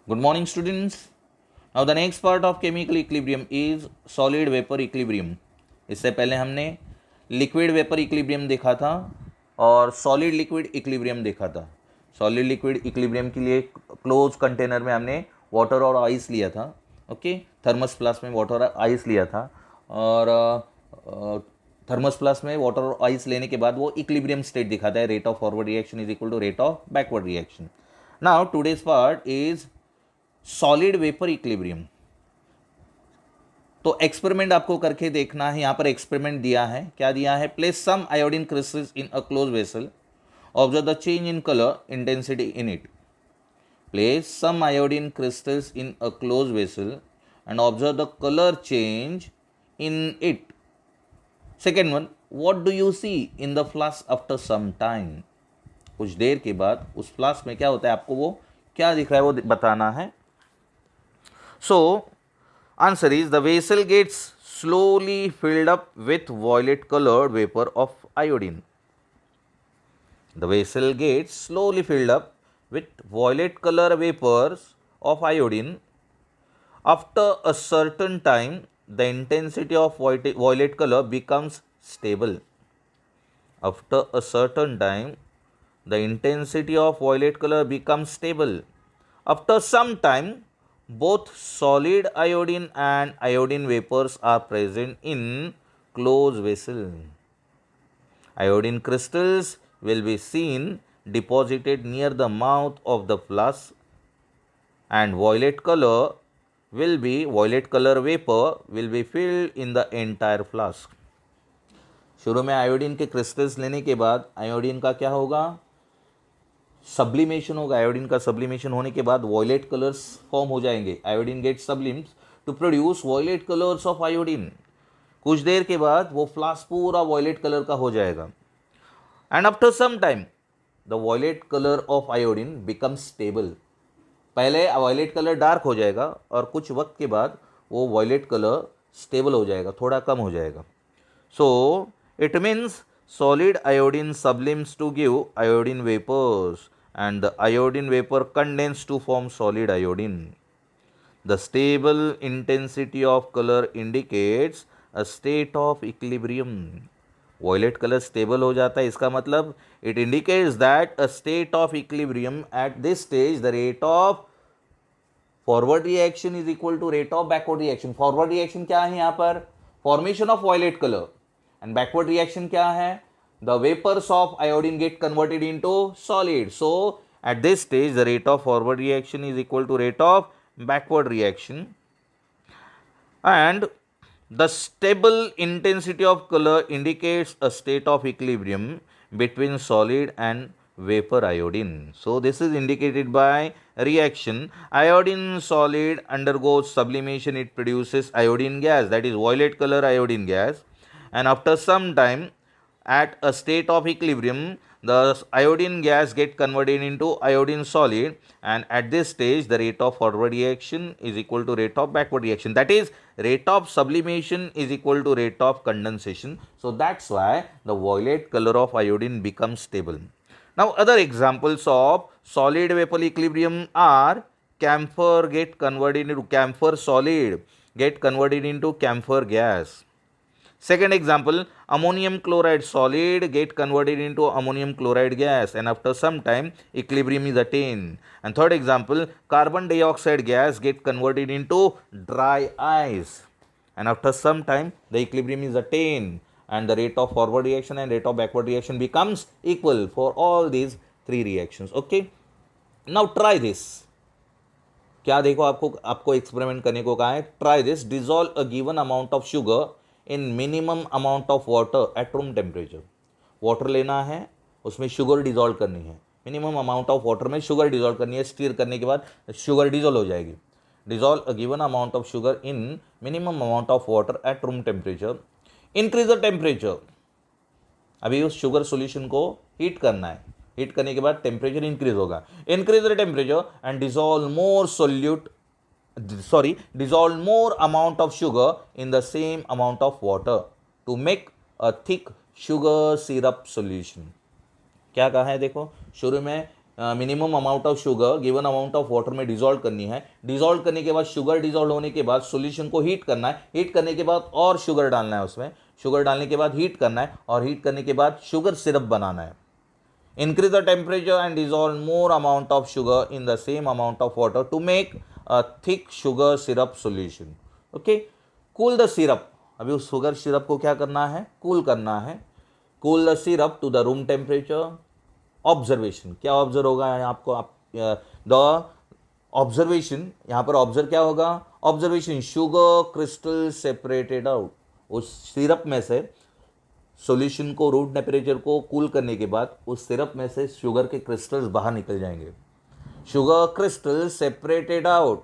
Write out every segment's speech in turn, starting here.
Good morning, students. Now the next part of chemical equilibrium is solid vapor equilibrium. इससे पहले हमने liquid vapour equilibrium देखा था और सॉलिड लिक्विड इक्विलिब्रियम देखा था. सॉलिड लिक्विड इक्विलिब्रियम के लिए क्लोज कंटेनर में हमने वाटर और आइस लिया था. ओके, थर्मस फ्लास्क में वाटर और आइस लिया था और थर्मस फ्लास्क में वाटर और आइस लेने के बाद वो इक्विलिब्रियम स्टेट दिखाता है. Rate of forward reaction is equal to rate of backward reaction. Now today's part is solid vapour equilibrium. तो एक्सपेरिमेंट आपको करके देखना है. यहां पर एक्सपेरिमेंट दिया है. क्या दिया है? Place some iodine crystals in a close vessel, observe the change in colour intensity in it. Place some iodine crystals in a close vessel and observe the colour change in it. Second one, what do you see in the flask after some time. कुछ देर के बाद उस flask में क्या होता है, आपको वो क्या दिख रहा है वो बताना है. So, answer is the vessel gets slowly filled up with violet colored vapor of iodine. The vessel gets slowly filled up with violet color vapors of iodine. After a certain time, the intensity of violet color becomes stable. After a certain time, the intensity of violet color becomes stable. After some time, both solid iodine and iodine vapors are present in closed vessel. Iodine crystals will be seen deposited near the mouth of the flask and violet color vapor will be filled in the entire flask. शुरू में iodine के crystals लेने के बाद iodine का क्या होगा? Sublimation होगा. आयोडीन का सब्लिमेशन होने के बाद वॉयलेट कलर्स फॉर्म हो जाएंगे. Iodine get sublimes to produce violet colours of iodine. कुछ देर के बाद वो फ्लास्क पूरा वॉयलेट कलर का हो जाएगा. And after some time the violet colour of iodine becomes stable. पहले वॉयलेट कलर डार्क हो जाएगा और कुछ वक्त के बाद वो वॉयलेट कलर स्टेबल हो जाएगा, थोड़ा कम हो जाएगा. So it means solid iodine sublimes to give iodine vapors and the iodine vapor condenses to form solid iodine. The stable intensity of color indicates a state of equilibrium. Violet color stable हो जाता है, इसका मतलब it indicates that a state of equilibrium. At this stage the rate of forward reaction is equal to rate of backward reaction. Forward reaction क्या है यहाँ पर? Formation of violet color. And backward reaction क्या है? The vapors of iodine get converted into solid. So at this stage the rate of forward reaction is equal to rate of backward reaction. And the stable intensity of color indicates a state of equilibrium between solid and vapor iodine. So this is indicated by reaction. Iodine solid undergoes sublimation. It produces iodine gas, that is violet color iodine gas. And after some time, at a state of equilibrium, the iodine gas get converted into iodine solid, and at this stage the rate of forward reaction is equal to rate of backward reaction, that is rate of sublimation is equal to rate of condensation. So that's why the violet color of iodine becomes stable. Now other examples of solid vapor equilibrium are camphor get converted into camphor solid get converted into camphor gas. Second example, ammonium chloride solid get converted into ammonium chloride gas, and after some time equilibrium is attained. And third example, carbon dioxide gas get converted into dry ice, and after some time the equilibrium is attained and the rate of forward reaction and rate of backward reaction becomes equal for all these three reactions. Okay, now try this. क्या देखो, आपको experiment करने को कहा है. Try this. Dissolve a given amount of sugar in minimum amount of water at room temperature. Water लेना है, उसमें शुगर डिजॉल्व करनी है. मिनिमम अमाउंट ऑफ वाटर में शुगर डिजॉल्व करनी है. स्टीर करने के बाद शुगर डिजॉल्व हो जाएगी. Dissolve a given amount of sugar in minimum amount of water at room temperature. Increase the temperature. अभी उस शुगर सोल्यूशन को हीट करना है. हीट करने के बाद टेम्परेचर इंक्रीज होगा. Increase the temperature and dissolve more amount of sugar in the same amount of water to make a thick sugar syrup solution. क्या कहा है देखो, शुरू में minimum amount of sugar given amount of water में dissolve करनी है। Dissolve करने के बाद शुगर डिजोल्व होने के बाद सॉल्यूशन को हीट करना है। हीट करने के बाद और शुगर डालना है उसमें। शुगर डालने के बाद हीट करना है और हीट करने के बाद शुगर सिरप बनाना है। Increase the temperature and dissolve more amount of sugar in the same amount of water to make a thick sugar syrup solution. Okay, cool the syrup. अभी उस शुगर सिरप को क्या करना है? कूल करना है। Cool the syrup to the room temperature. Observation क्या observe होगा यहाँ आपको? आप द ऑब्जर्वेशन यहाँ पर ऑब्जर्व क्या होगा? Observation sugar crystal separated out. उस सिरप में से सॉल्यूशन को रूम टेम्परेचर को कूल करने के बाद उस सिरप में से शुगर के क्रिस्टल्स बाहर निकल जाएंगे। Sugar crystal separated out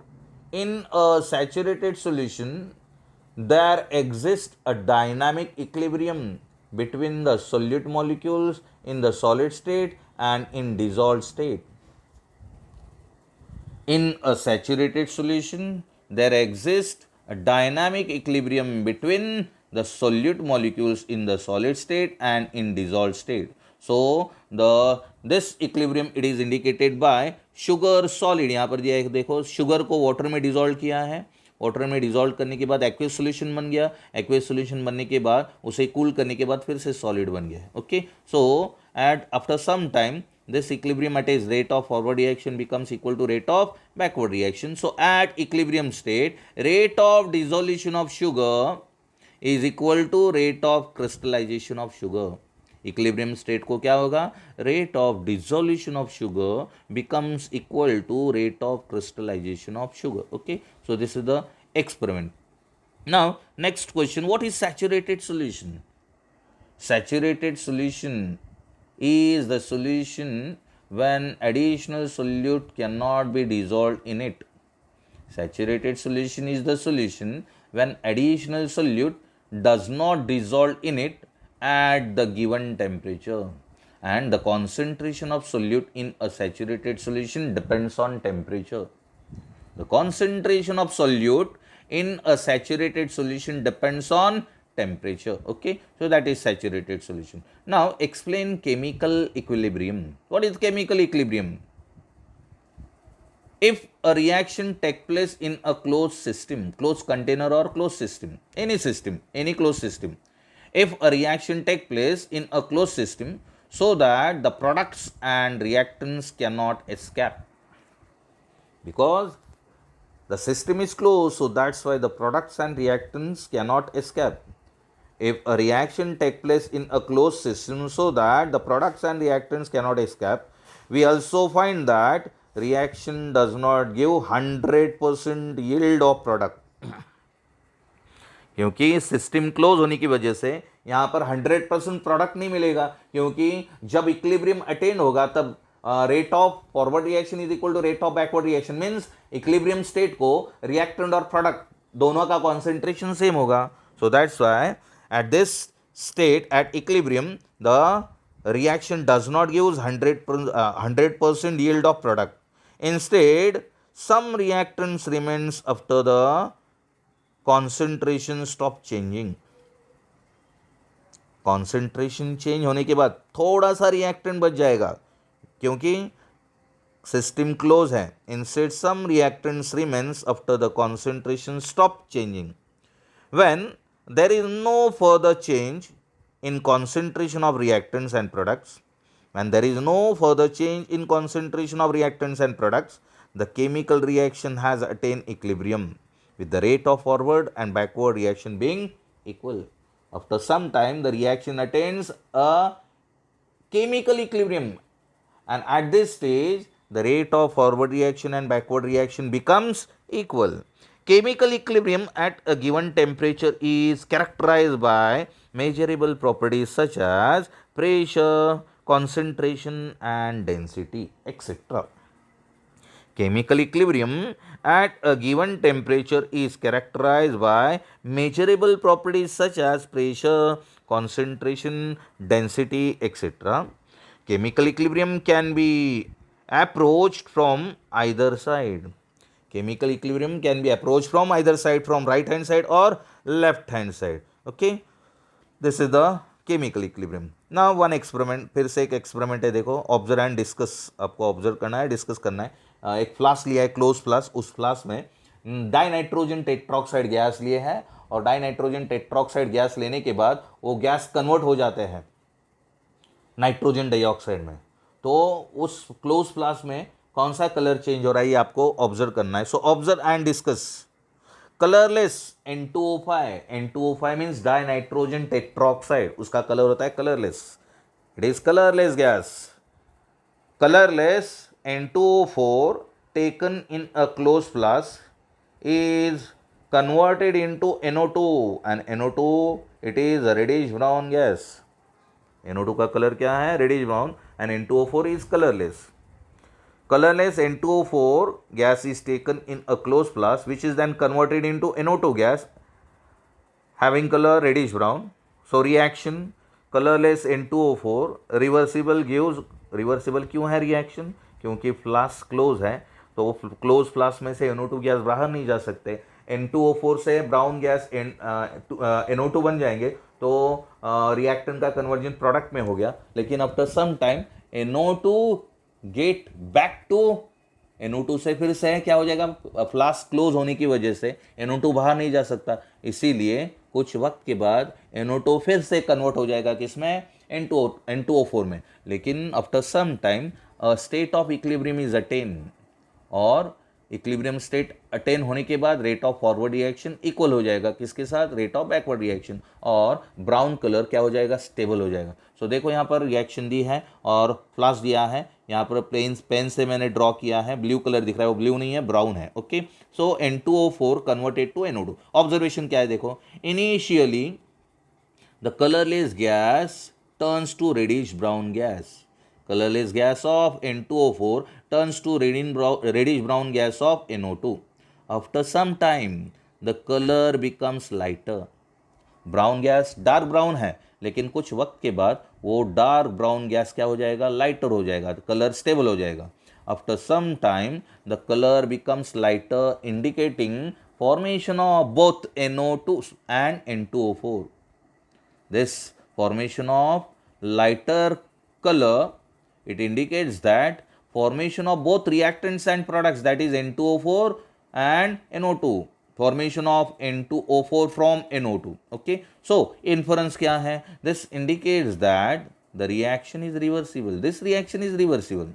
in a saturated solution there exist a dynamic equilibrium between the solute molecules in the solid state and in dissolved state. In a saturated solution, there exists a dynamic equilibrium between the solute molecules in the solid state and in dissolved state. So, this equilibrium it is indicated by sugar solid. यहाँ पर दिया है देखो, sugar को water में dissolve किया है। Water में डिजोल्व करने के बाद एक्वेस सॉल्यूशन बन गया। एक्वेस सॉल्यूशन बनने के बाद उसे कूल करने के बाद फिर से सॉलिड बन गया। Okay, so at after some time this equilibrium at its rate of forward reaction becomes equal to rate of backward reaction. So at equilibrium state, rate of dissolution of sugar is equal to rate of crystallization of sugar. Equilibrium state को क्या होगा? Rate of dissolution of sugar becomes equal to rate of crystallization of sugar. Okay, so this is the experiment. Now next question, what is saturated solution? Saturated solution is the solution when additional solute cannot be dissolved in it. Saturated solution is the solution when additional solute does not dissolve in it at the given temperature, and the concentration of solute in a saturated solution depends on temperature. The concentration of solute in a saturated solution depends on temperature. Okay, so that is saturated solution. Now explain chemical equilibrium. What is chemical equilibrium? If a reaction takes place in a closed system, closed container or closed system, any closed system, if a reaction takes place in a closed system so that the products and reactants cannot escape, because the system is closed, so that's why the products and reactants cannot escape. If a reaction takes place in a closed system so that the products and reactants cannot escape, we also find that reaction does not give 100% yield of product. क्योंकि system close होने की वजह से यहाँ पर 100% product नहीं मिलेगा, क्योंकि जब इक्विलिब्रियम अटेन होगा तब rate of forward reaction is equal to rate of backward reaction. Means equilibrium state को रिएक्टेंट और प्रोडक्ट दोनों का कॉन्सेंट्रेशन सेम होगा। So that's why at this state at equilibrium the reaction does not give 100% yield of product. Instead some reactants remains after the concentration stop changing. concentration change होने के बाद थोड़ा सा reactant बच जाएगा क्योंकि system close है. Instead some reactants remains after the concentration stop changing. When there is no further change in concentration of reactants and products, when there is no further change in concentration of reactants and products, the chemical reaction has attained equilibrium with the rate of forward and backward reaction being equal. After some time, the reaction attains a chemical equilibrium, and at this stage, the rate of forward reaction and backward reaction becomes equal. Chemical equilibrium at a given temperature is characterized by measurable properties such as pressure, concentration and density, etc. Chemical equilibrium at a given temperature is characterized by measurable properties such as pressure, concentration, density, etc. Chemical equilibrium can be approached from either side. Chemical equilibrium can be approached from either side, from right hand side or left hand side. Okay, this is the chemical equilibrium. ना one experiment, फिर से एक experiment है, देखो observe and discuss, आपको observe करना है, discuss करना है। एक फ्लास्क लिया है, क्लोज फ्लास्क, उस फ्लास्क में डाइनाइट्रोजन टेट्रोक्साइड गैस लिए है, और डाइनाइट्रोजन टेट्रोक्साइड गैस लेने के बाद वो गैस कन्वर्ट हो जाते हैं नाइट्रोजन डाइऑक्साइड में। तो उस क्लोज फ्लास्क में कौन सा कलर चेंज हो रहा है ये आपको ऑब्जर्व करना है। So observe and discuss. Colourless N2O5, N2O5 means die nitrogen tetroxide, उसका कलर होता है colourless, it is colourless gas. Colorless N2O4 taken in a closed flask is converted into NO2, and NO2 it is a reddish brown gas. NO2 का colour क्या है? Reddish brown, and N2O4 is colorless. Colorless N2O4 gas is taken in a closed flask which is then converted into NO2 gas having color reddish brown. So reaction colorless N2O4 reversible gives, reversible क्यों है reaction? क्योंकि flask close है, तो वो close flask में से NO2 gas बाहर नहीं जा सकते। N2O4 से ब्राउन गैस NO2 बन जाएंगे, तो रिएक्टेंट का कन्वर्जन प्रोडक्ट में हो गया। लेकिन after some time NO2 get back to NO2 से फिर से क्या हो जाएगा? फ्लास्क क्लोज होने की वजह से NO2 बाहर नहीं जा सकता, इसीलिए कुछ वक्त के बाद NO2 फिर से कन्वर्ट हो जाएगा किसमें? N2O4 में। लेकिन after some time state of equilibrium is attain, और इक्विलिब्रियम स्टेट अटेन होने के बाद rate of forward reaction equal हो जाएगा किसके साथ? रेट ऑफ बैकवर्ड रिएक्शन, और ब्राउन कलर क्या हो जाएगा? स्टेबल हो जाएगा। सो देखो यहाँ पर रिएक्शन दी है और फ्लास्क दिया है, यहाँ पर पेन से मैंने ड्रॉ किया है, ब्लू कलर दिख रहा है, वो ब्लू नहीं है, ब्राउन है। Okay, so N2O4 converted to NO2। Observation क्या है देखो, initially the colourless gas turns to reddish brown gas. Colorless gas of N2O4 turns to reddish brown gas of NO2. After some time, the color becomes lighter. Brown gas dark brown है, लेकिन कुछ वक्त के बाद वो dark brown gas क्या हो जाएगा? लाइटर हो जाएगा, कलर स्टेबल हो जाएगा। After some time the colour becomes lighter, indicating formation of both NO2 and N2O4. This formation of lighter color, it indicates that formation of both reactants and products, that is N2O4 and NO2, formation of N2O4 from NO2. Okay, so inference क्या है? This indicates that the reaction is reversible. This reaction is reversible.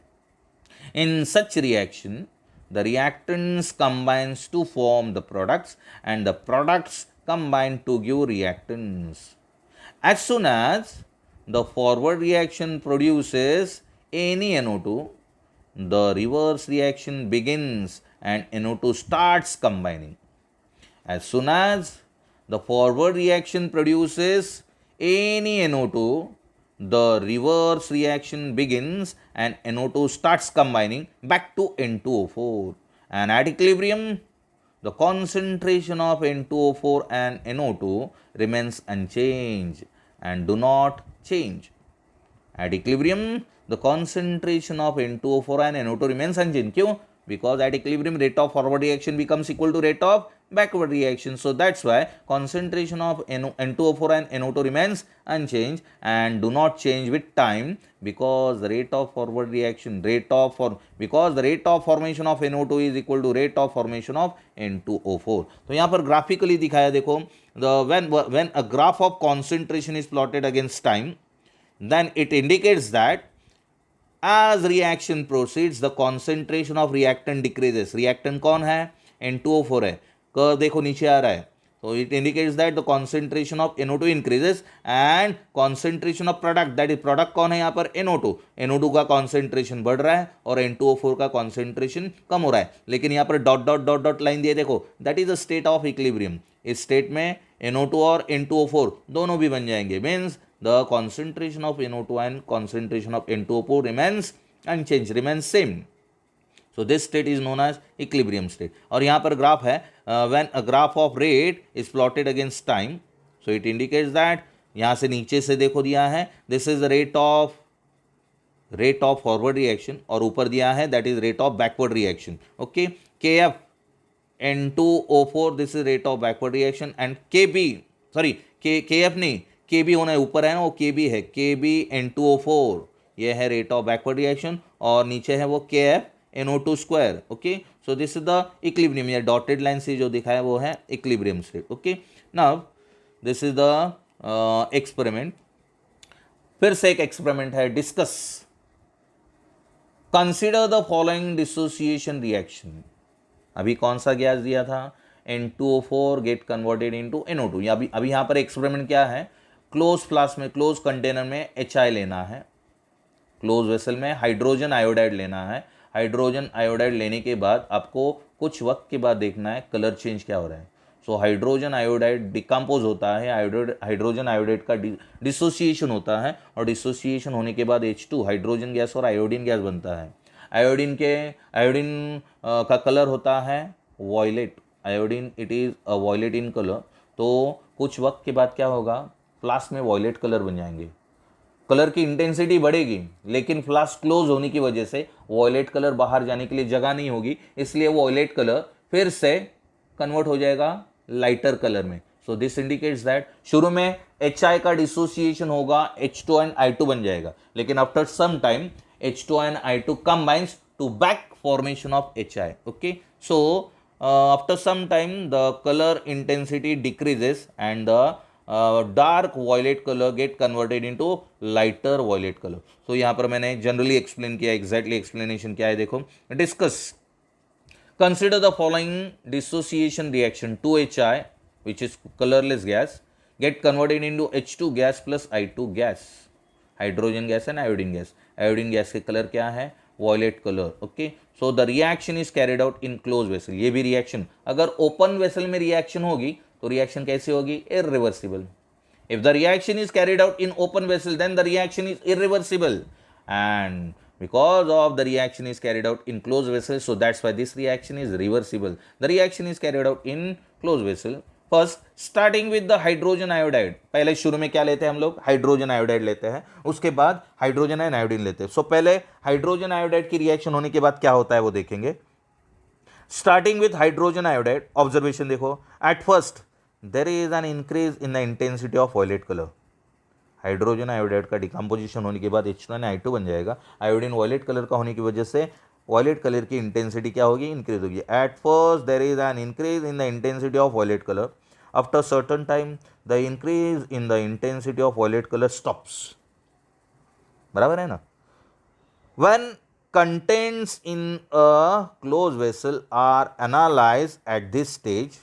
In such reaction, the reactants combines to form the products, and the products combine to give reactants. As soon as the forward reaction produces any NO2, the reverse reaction begins and NO2 starts combining. As soon as the forward reaction produces any NO2, the reverse reaction begins and NO2 starts combining back to N2O4. And at equilibrium, the concentration of N2O4 and NO2 remains unchanged and do not change. At equilibrium, the concentration of N2O4 and NO2 remains unchanged. क्यों? Because at equilibrium, rate of forward reaction becomes equal to rate of backward reaction. So that's why concentration of N2O4 and NO2 remains unchanged and do not change with time, because the rate of forward reaction, because the rate of formation of NO2 is equal to rate of formation of N2O4. तो यहाँ पर graphically दिखाया देखो, when a graph of concentration is plotted against time, then it indicates that as reaction proceeds, the concentration of reactant decreases. Reactant कौन है? N2O4 है। Curve देखो नीचे आ रहा है, so it indicates that the concentration of NO2 increases and concentration of product, that is product कौन है यहाँ पर? NO2 का concentration बढ़ रहा है और N2O4 का concentration कम हो रहा है। लेकिन यहाँ पर dot dot dot dot line दिए देखो, that is the state of equilibrium. इस स्टेट में NO2 और N2O4 दोनों भी बन जाएंगे, means the concentration of NO2 and concentration of N2O4 remains unchanged, remains same. So this state is known as equilibrium state. और यहाँ पर ग्राफ है, when a graph of rate is plotted against time, so it indicates that, यहाँ से नीचे से देखो दिया है, this is the rate of forward reaction, और ऊपर दिया है that is rate of backward reaction. Okay, Kf N2O4, this is rate of backward reaction, and Kf नहीं, के बी होना है, ऊपर है ना वो के बी है, के बी N2O4, ये है रेट ऑफ बैकवर्ड रिएक्शन, और नीचे है वो के F NO2 square. Okay, so this is the equilibrium, या डॉटेड लाइन से जो दिखा है वो है equilibrium state. Okay, now this is the experiment. फिर से एक एक्सपेरिमेंट है, discuss consider the following dissociation reaction. अभी कौन सा गैस दिया था, N2O4 gate converted into NO2। या अभी यहाँ पर एक्सपेरिमेंट क्या है, क्लोज फ्लास्क में, क्लोज कंटेनर में HI लेना है, क्लोज वेसल में हाइड्रोजन आयोडाइड लेना है। हाइड्रोजन आयोडाइड लेने के बाद आपको कुछ वक्त के बाद देखना है कलर चेंज क्या हो रहा है। सो हाइड्रोजन आयोडाइड डिकम्पोज होता है, हाइड्रोजन आयोडाइड का डिसोसिएशन होता है, और डिसोसिएशन होने के बाद H2 हाइड्रोजन गैस और आयोडीन गैस बनता है। आयोडीन का कलर होता है violet, iodine it is violet in colour. तो कुछ वक्त के बाद क्या होगा, फ्लास्क में वॉयलेट कलर बन जाएंगे, कलर की इंटेंसिटी बढ़ेगी, लेकिन फ्लास्क क्लोज होने की वजह से वॉयलेट कलर बाहर जाने के लिए जगह नहीं होगी, इसलिए वो वॉयलेट कलर फिर से कन्वर्ट हो जाएगा लाइटर कलर में। सो दिस इंडिकेट्स दैट शुरू में HI का डिसोसिएशन होगा, H2 एंड I2 बन जाएगा, लेकिन after some time H2 and I2 combines to back formation of HI। Okay, so after some time the color intensity decreases and the dark violet colour get converted into lighter violet colour. तो यहाँ पर मैंने generally explain किया, exactly explanation क्या है देखो, discuss consider the following dissociation reaction 2HI which is colorless gas get converted into H2 gas plus I2 gas, hydrogen gas and iodine gas. Iodine gas के colour क्या है, violet colour. Okay, so the reaction is carried out in close vessel. ये भी reaction अगर open vessel में reaction होगी तो reaction कैसी होगी, irreversible. If the reaction is carried out in open vessel then the reaction is irreversible, and because of the reaction is carried out in closed vessel, so that's why this reaction is reversible. The reaction is carried out in closed vessel first starting with the hydrogen iodide. पहले शुरू में क्या लेते हैं हम लोग, hydrogen iodide लेते हैं, उसके बाद हाइड्रोजन एंड आयोडीन लेते हैं। सो पहले हाइड्रोजन आयोडाइड की रिएक्शन होने के बाद क्या होता है वो देखेंगे। Starting with hydrogen iodide, observation देखो, at first there is an increase in the intensity of violet colour. Hydrogen iodide का डिकम्पोजिशन होने के बाद H2 एंड I2 बन जाएगा। आयोडीन वॉयलेट कलर का होने की वजह से वॉयलेट कलर की इंटेंसिटी क्या होगी, इंक्रीज होगी। At first there is an increase in the intensity of violet colour, after certain time the increase in the intensity of violet colour stops. बराबर है ना। When contents in a close vessel are analyse at this stage,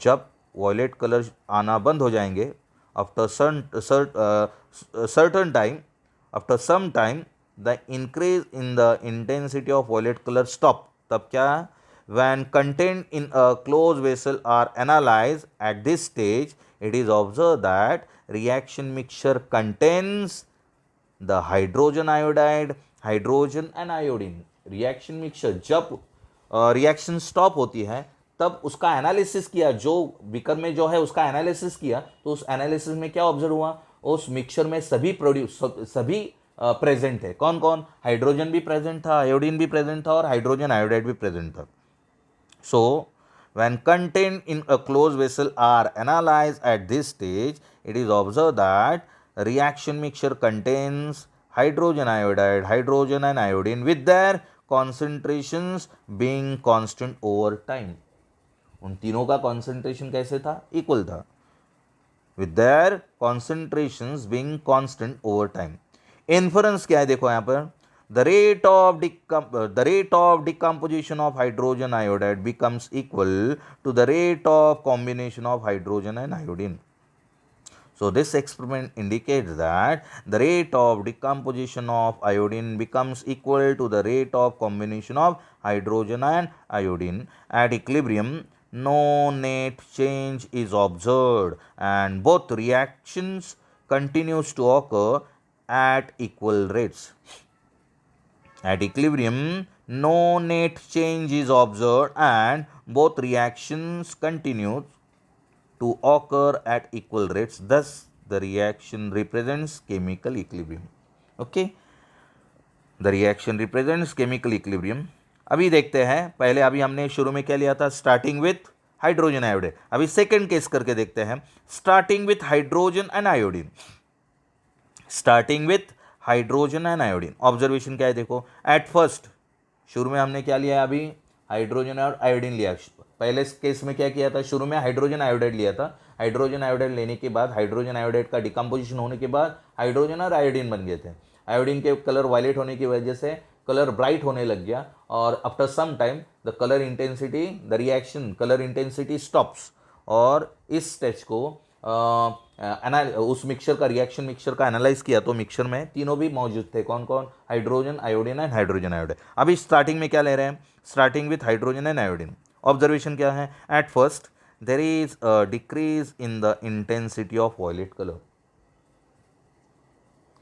जब violet colour आना बंद हो जाएंगे, after certain time, after some time the increase in the intensity of violet color stop। तब क्या, when content in a closed vessel are analyzed at this stage, it is observed that reaction mixture contains the hydrogen iodide, hydrogen and iodine। reaction mixture जब reaction stop होती है तब उसका analysis किया, जो beaker में जो है उसका एनालिसिस किया, तो उस एनालिसिस में क्या ऑब्जर्व हुआ, उस मिक्सचर में सभी प्रेजेंट है। कौन कौन, हाइड्रोजन भी प्रेजेंट था, आयोडीन भी प्रेजेंट था, और हाइड्रोजन आयोडाइड भी प्रेजेंट था। So when content in a close vessel are analysed at this stage, it is observe that reaction mixture contains hydrogen iodide, hydrogen and iodine with their concentrations being constant over time. उन तीनों का concentration कैसे था, equal था, with their concentrations being constant over time. Inference क्या है देखो यहाँ पर, the rate of decomposition of hydrogen iodide becomes equal to the rate of combination of hydrogen and iodine. So this experiment indicates that the rate of decomposition of iodine becomes equal to the rate of combination of hydrogen and iodine. At equilibrium, no net change is observed and both reactions continues to occur at equal rates. At equilibrium, no net change is observed and both reactions continue to occur at equal rates. Thus the reaction represents chemical equilibrium. Okay, the reaction represents chemical equilibrium. अभी देखते हैं, पहले अभी हमने शुरू में क्या लिया था, स्टार्टिंग विथ हाइड्रोजन आयोडाइड। अभी सेकेंड केस करके देखते हैं, starting with hydrogen and iodine. Starting with hydrogen and iodine, observation क्या है देखो, एट फर्स्ट शुरू में हमने क्या लिया है, अभी हाइड्रोजन और आयोडीन लिया। पहले केस में क्या किया था, शुरू में हाइड्रोजन आयोडाइड लिया था। हाइड्रोजन आयोडाइड लेने के बाद हाइड्रोजन आयोडाइड का डिकम्पोजिशन होने के बाद हाइड्रोजन और आयोडीन बन गए थे। आयोडीन के कलर वायलेट होने की वजह से कलर ब्राइट होने लग गया, और after some time the colour intensity, the reaction colour intensity stops. और इस स्टेज को उस मिक्सचर का, रिएक्शन मिक्सचर का एनालाइज किया तो मिक्सचर में तीनों भी मौजूद थे, कौन कौन, hydrogen, iodine and hydrogen iodide. अभी स्टार्टिंग में क्या ले रहे हैं, starting with hydrogen and iodine. Observation क्या है, at first there is a decrease in the intensity of violet colour.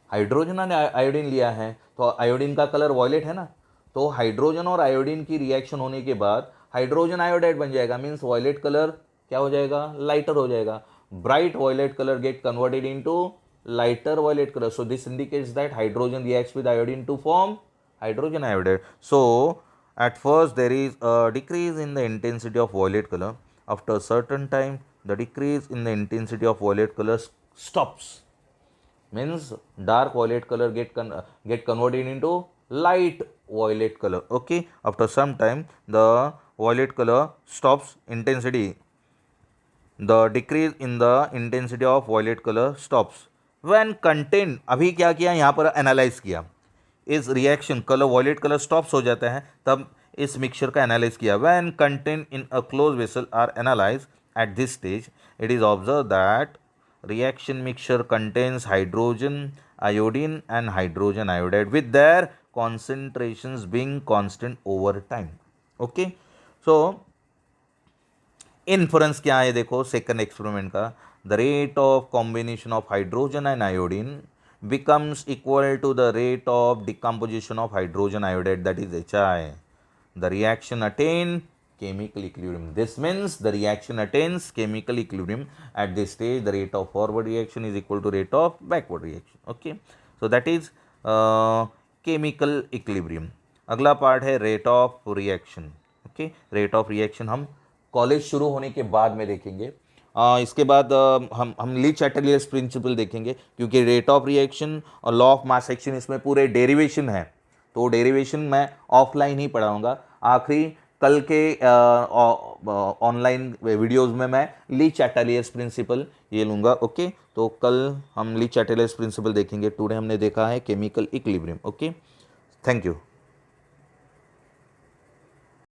Hydrogen और आयोडीन लिया है तो आयोडीन का कलर वॉयलेट है ना, तो हाइड्रोजन और आयोडीन की रिएक्शन होने के बाद हाइड्रोजन आयोडाइड बन जाएगा, मीन्स वॉयलेट कलर क्या हो जाएगा, लाइटर हो जाएगा। Bright violet colour get converted into lighter violet colour, so this indicates that hydrogen reacts with iodine to form hydrogen iodide. So at first there is a decrease in the intensity of violet color. After a certain time the decrease in the intensity of violet color stops, means dark violet color get converted into light violet color. Okay, after some time the violet color stops, intensity, the decrease in the intensity of violet color stops when content, अभी क्या किया यहाँ पर analyse किया, इस reaction colour violet colour stops हो जाता है, तब इस मिक्सचर का एनालाइज किया। When content in a close vessel are analyse at this stage, it is observe that reaction mixture contains hydrogen iodine and hydrogen iodide with their concentrations being constant over time. Okay, so inference क्या है देखो second experiment का, the rate of combination of hydrogen and iodine becomes equal to the rate of decomposition of hydrogen iodide, that is HI. The reaction attain chemical equilibrium. This means the reaction attains chemical equilibrium. At this stage the rate of forward reaction is equal to rate of backward reaction. Okay, so that is chemical equilibrium. अगला part है rate of reaction. Okay, rate of reaction हम college शुरू होने के बाद में देखेंगे। इसके बाद हम ली चैटलियर्स प्रिंसिपल देखेंगे, क्योंकि रेट ऑफ रिएक्शन और लॉ ऑफ मास एक्शन इसमें पूरे डेरिवेशन है, तो डेरिवेशन मैं ऑफलाइन ही पढ़ाऊंगा। आखिरी कल के ऑनलाइन वीडियोस में मैं ली चैटलियर्स प्रिंसिपल ये लूँगा। ओके, तो कल हम ली चैटलियर्स प्रिंसिपल देखेंगे। टुडे हमने देखा है chemical equilibrium. Okay, thank you.